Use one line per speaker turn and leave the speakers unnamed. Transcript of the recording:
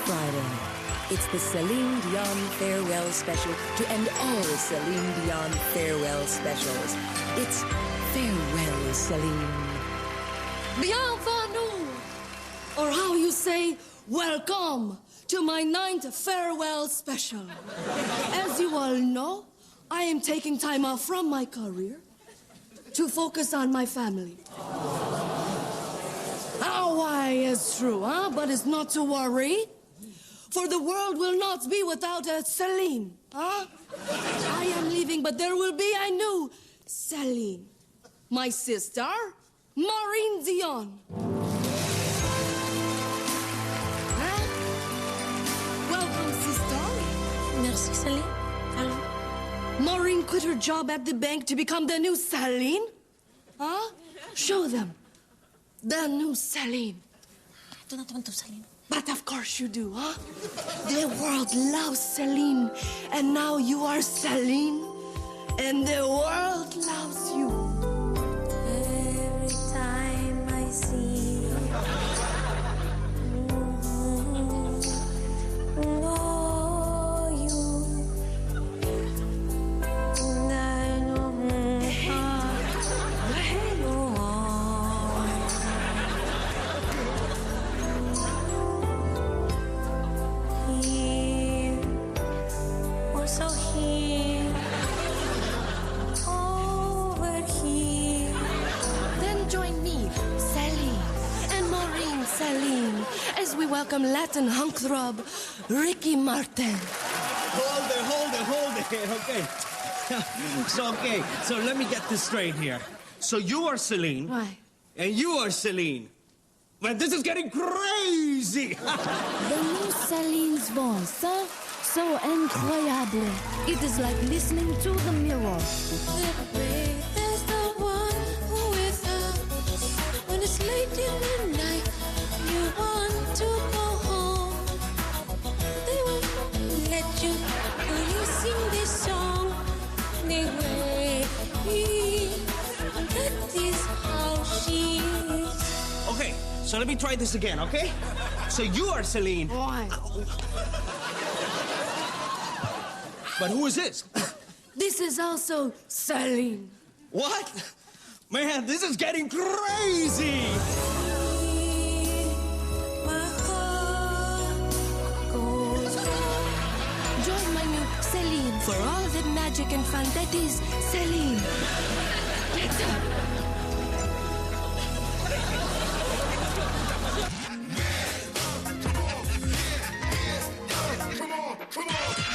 Friday. It's the Celine Dion Farewell Special to end all Celine Dion Farewell Specials. It's Farewell Celine.
Bienvenue! Or how you say, welcome to my 9th Farewell Special. As you all know, I am taking time off from my career to focus on my family. Oh, why, it's true, huh? But it's not to worry. For the world will not be without a Celine, huh? I am leaving, but there will be a new Celine. My sister, Maureen Dion. Huh? Welcome, sister.
Merci, Celine. Hello.
Maureen quit her job at the bank to become the new Celine? Huh? Show them. The new Celine.
Ito na naman to, Celine.
But of course you do, huh? The world loves Celine. And now you are Celine. And the world loves you.
Every time I see you, so here, over here.
Then join me, Celine, and Maureen Celine, as we welcome Latin heartthrob Ricky Martin.
Hold it. Okay. So let me get this straight here. So you are Celine.
Why?
And you are Celine. But this is getting crazy.
The new Celine's voice, huh? So incroyable. It is like listening to the mirror.
There's the one who is us. When it's late in the night, you want to go home. They won't let you when you sing this song. They will. That is how she is.
Okay, so let me try this again, okay? So you are Celine.
Why?
But who is this?
This is also Celine.
What? Man, this is getting crazy.
My heart goes on.
Join my new Celine for all the magic and fun that is Celine. Let's go.